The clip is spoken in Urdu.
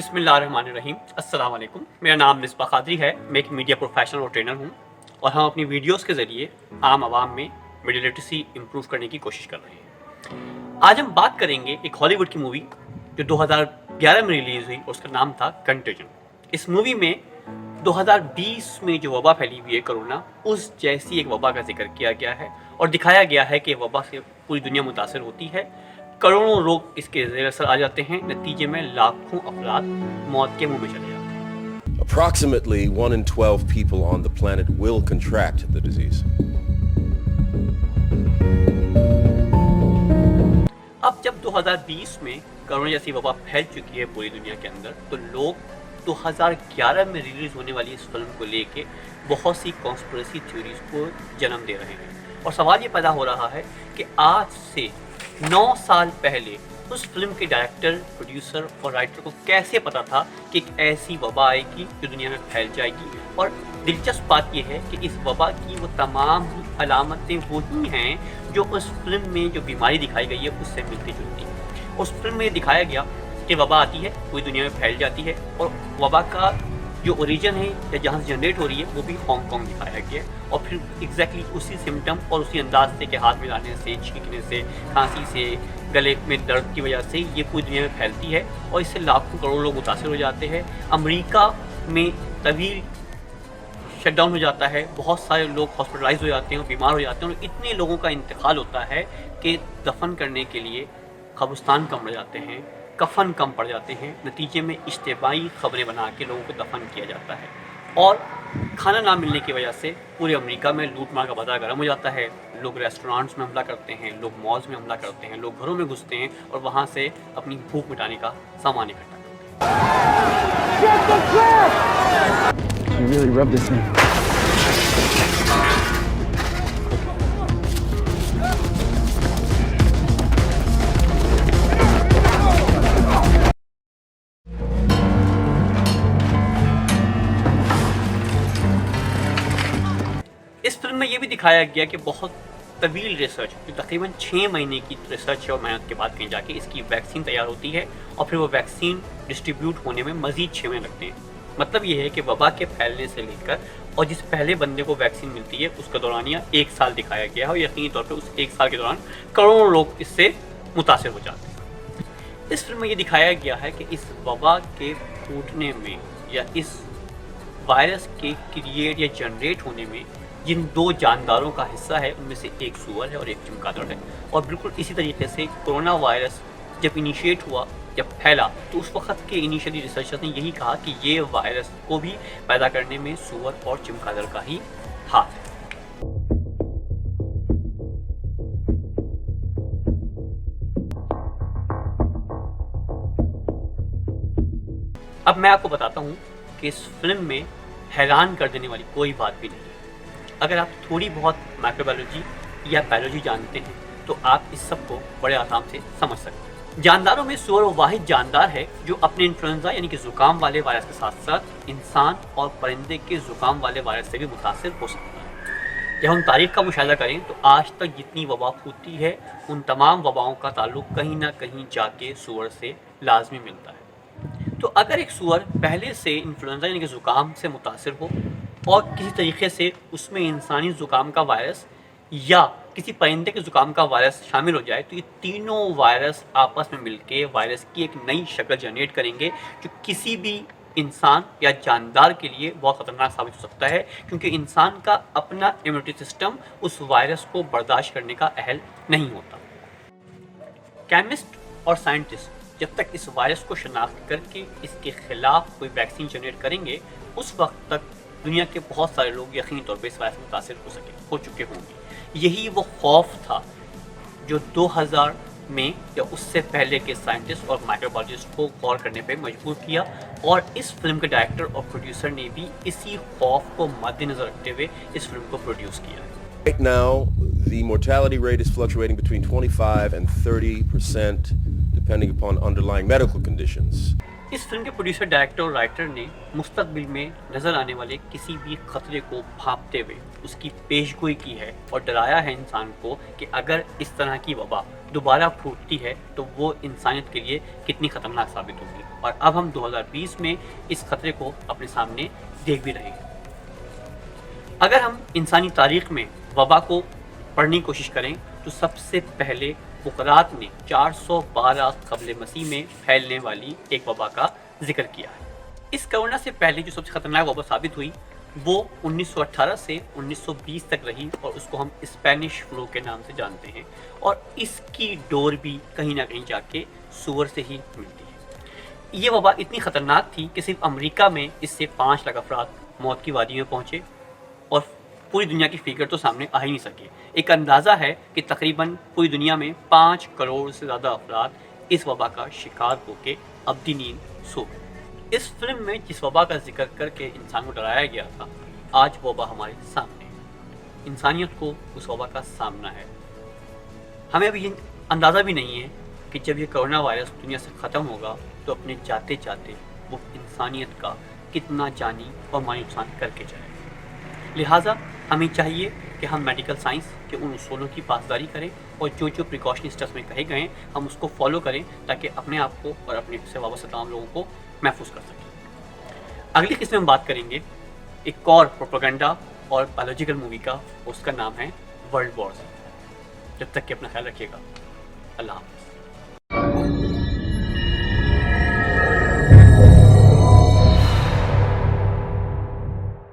بسم اللہ الرحمن الرحیم. السلام علیکم. میرا نام مصباح قادری ہے. میں ایک میڈیا پروفیشنل اور ٹرینر ہوں اور ہم اپنی ویڈیوز کے ذریعے عام عوام میں میڈیا لٹریسی امپروو کرنے کی کوشش کر رہے ہیں. آج ہم بات کریں گے ایک ہالی ووڈ کی مووی جو 2011 میں ریلیز ہوئی اور اس کا نام تھا کنٹیجن. اس مووی میں 2020 میں جو وبا پھیلی ہوئی ہے کرونا، اس جیسی ایک وبا کا ذکر کیا گیا ہے اور دکھایا گیا ہے کہ وبا سے پوری دنیا متاثر ہوتی ہے. کروڑوں لوگ اس کے زیر اثر آ جاتے ہیں، نتیجے میں لاکھوں افراد موت کے منہ میں چلے جاتے ہیں. Approximately 1 in 12 people on the planet will contract the disease. اب جب 2020 میں کرونا جیسی وبا پھیل چکی ہے پوری دنیا کے اندر، تو لوگ 2011 میں ریلیز ہونے والی اس فلم کو لے کے بہت سی کانسپریسی تھیوریز کو جنم دے رہے ہیں. اور سوال یہ پیدا ہو رہا ہے کہ آج سے 9 سال پہلے اس فلم کے ڈائریکٹر، پروڈیوسر اور رائٹر کو کیسے پتا تھا کہ ایک ایسی وبا آئے گی جو دنیا میں پھیل جائے گی. اور دلچسپ بات یہ ہے کہ اس وبا کی وہ تمام علامتیں وہی ہیں جو اس فلم میں جو بیماری دکھائی گئی ہے اس سے ملتی جلتی ہیں. اس فلم میں دکھایا گیا کہ وبا آتی ہے، پوری دنیا میں پھیل جاتی ہے، اور وبا کا جو اوریجن ہے یا جہاں سے جنریٹ ہو رہی ہے وہ بھی ہانگ کانگ دکھایا گیا ہے. اور پھر ایگزیکٹلی اسی سمٹم اور اسی انداز سے کہ ہاتھ ملانے سے، چھینکنے سے، کھانسی سے، گلے میں درد کی وجہ سے یہ پوری دنیا میں پھیلتی ہے اور اس سے لاکھوں کروڑ لوگ متاثر ہو جاتے ہیں. امریکہ میں طویل شٹ ڈاؤن ہو جاتا ہے، بہت سارے لوگ ہاسپٹلائز ہو جاتے ہیں اور بیمار ہو جاتے ہیں، اور اتنے لوگوں کا انتقال ہوتا ہے کہ دفن کرنے کے لیے قبرستان کم پڑ جاتے ہیں، کفن کم پڑ جاتے ہیں. نتیجے میں اجتماعی خبریں بنا کے لوگوں کو دفن کیا جاتا ہے. اور کھانا نہ ملنے کی وجہ سے پورے امریکہ میں لوٹ مار کا بازار گرم ہو جاتا ہے. لوگ ریسٹورانٹس میں حملہ کرتے ہیں، لوگ مالز میں حملہ کرتے ہیں، لوگ گھروں میں گھستے ہیں اور وہاں سے اپنی بھوک مٹانے کا سامان اکٹھا کرتے ہیں. You really rub this in. اس فلم میں یہ بھی دکھایا گیا کہ بہت طویل ریسرچ، جو تقریباً 6 مہینے کی ریسرچ اور محنت کے بعد کہیں جا کے اس کی ویکسین تیار ہوتی ہے اور پھر وہ ویکسین ڈسٹریبیوٹ ہونے میں مزید 6 مہینے لگتے ہیں. مطلب یہ ہے کہ وبا کے پھیلنے سے لے کر اور جس پہلے بندے کو ویکسین ملتی ہے اس کا دورانیہ 1 سال دکھایا گیا ہے، اور یقینی طور پہ اس 1 سال کے دوران کروڑوں لوگ اس سے متاثر ہو جاتے ہیں. اس فلم میں یہ دکھایا گیا ہے کہ اس وبا کے پھوٹنے میں یا اس وائرس کے کریٹ یا جنریٹ ہونے میں جن 2 جانداروں کا حصہ ہے ان میں سے ایک سور ہے اور ایک چمگادڑ ہے. اور بالکل اسی طریقے سے کرونا وائرس جب انیشیٹ ہوا، جب پھیلا، تو اس وقت کے انیشلی ریسرچرز نے یہی کہا کہ یہ وائرس کو بھی پیدا کرنے میں سور اور چمگادڑ کا ہی ہاتھ ہے. اب میں آپ کو بتاتا ہوں کہ اس فلم میں حیران کر دینے والی کوئی بات بھی نہیں ہے. اگر آپ تھوڑی بہت مائکرو بایولوجی یا بایولوجی جانتے ہیں تو آپ اس سب کو بڑے آرام سے سمجھ سکتے ہیں. جانداروں میں سور وہ واحد جاندار ہے جو اپنے انفلوئنزا یعنی کہ زکام والے وائرس کے ساتھ ساتھ انسان اور پرندے کے زکام والے وائرس سے بھی متاثر ہو سکتا ہے. جب ہم تاریخ کا مشاہدہ کریں تو آج تک جتنی وبا پھوٹتی ہے ان تمام وباؤں کا تعلق کہیں نہ کہیں جا کے سور سے لازمی ملتا ہے. تو اگر ایک سور پہلے سے انفلوئنزا یعنی کہ زکام سے متاثر ہو اور کسی طریقے سے اس میں انسانی زکام کا وائرس یا کسی پرندے کے زکام کا وائرس شامل ہو جائے تو یہ تینوں وائرس آپس میں مل کے وائرس کی ایک نئی شکل جنریٹ کریں گے جو کسی بھی انسان یا جاندار کے لیے بہت خطرناک ثابت ہو سکتا ہے، کیونکہ انسان کا اپنا امیونٹی سسٹم اس وائرس کو برداشت کرنے کا اہل نہیں ہوتا. کیمسٹ اور سائنٹسٹ جب تک اس وائرس کو شناخت کر کے اس کے خلاف کوئی ویکسین جنریٹ کریں گے اس وقت تک دنیا کے بہت سارے لوگ یقینی طور پہ اس وائرس سے متاثر ہو چکے ہوں گے. یہی وہ خوف تھا جو 2000 میں یا اس سے پہلے کے سائنٹسٹ اور مائکروبایولوجسٹ کو غور کرنے پہ مجبور کیا، اور اس فلم کے ڈائریکٹر اور پروڈیوسر نے بھی اسی خوف کو مد نظر رکھتے ہوئے اس فلم کو پروڈیوس کیا. Right now, the mortality rate is fluctuating between 25 and 30%, depending upon underlying medical conditions. Us film کے پروڈیوسر ڈائریکٹر اور رائٹر نے مستقبل میں نظر آنے والے کسی بھی خطرے کو بھانپتے ہوئے اس کی پیشگوئی کی ہے اور ڈرایا ہے انسان کو کہ اگر اس طرح کی وبا دوبارہ پھوٹتی ہے تو وہ انسانیت کے لیے کتنی خطرناک ثابت ہوگی، اور اب ہم 2020 میں اس خطرے کو اپنے سامنے دیکھ بھی رہے ہیں۔ اگر ہم انسانی تاریخ میں وبا کو پڑھنے کی کوشش کریں تو سب سے پہلے بقرات نے 412 قبل مسیح میں پھیلنے والی ایک وبا کا ذکر کیا ہے۔ اس کرونا سے پہلے جو سب سے خطرناک وبا ثابت ہوئی وہ 1918 سے 1920 تک رہی، اور اس کو ہم اسپینش فلو کے نام سے جانتے ہیں، اور اس کی ڈور بھی کہیں نہ کہیں جا کے سور سے ہی ملتی ہے۔ یہ وبا اتنی خطرناک تھی کہ صرف امریکہ میں اس سے 5 لاکھ افراد موت کی وادی میں پہنچے، اور پوری دنیا کی فگر تو سامنے آ ہی نہیں سکے۔ ایک اندازہ ہے کہ تقریباً پوری دنیا میں 5 کروڑ سے زیادہ افراد اس وبا کا شکار ہو کے ابدی نیند سو گئے۔ اس فلم میں جس وبا کا ذکر کر کے انسان کو ڈرایا گیا تھا، آج وہ وبا ہمارے سامنے ہے۔ انسانیت کو اس وبا کا سامنا ہے۔ ہمیں ابھی اندازہ بھی نہیں ہے کہ جب یہ کرونا وائرس دنیا سے ختم ہوگا تو اپنے جاتے جاتے وہ انسانیت کا کتنا جانی اور مالی نقصان کر کے جائے۔ لہٰذا ہمیں چاہیے کہ ہم میڈیکل سائنس کے ان اصولوں کی پاسداری کریں، اور جو پریکاشن اسٹیپس میں کہے گئے ہیں ہم اس کو فالو کریں تاکہ اپنے آپ کو اور اپنے سے وابستہ تمام لوگوں کو محفوظ کر سکیں۔ اگلی قسم میں ہم بات کریں گے ایک اور پروپیگنڈا اور بایولوجیکل مووی کا، اس کا نام ہے ورلڈ وارز۔ جب تک کہ اپنا خیال رکھیے گا، اللہ حافظ۔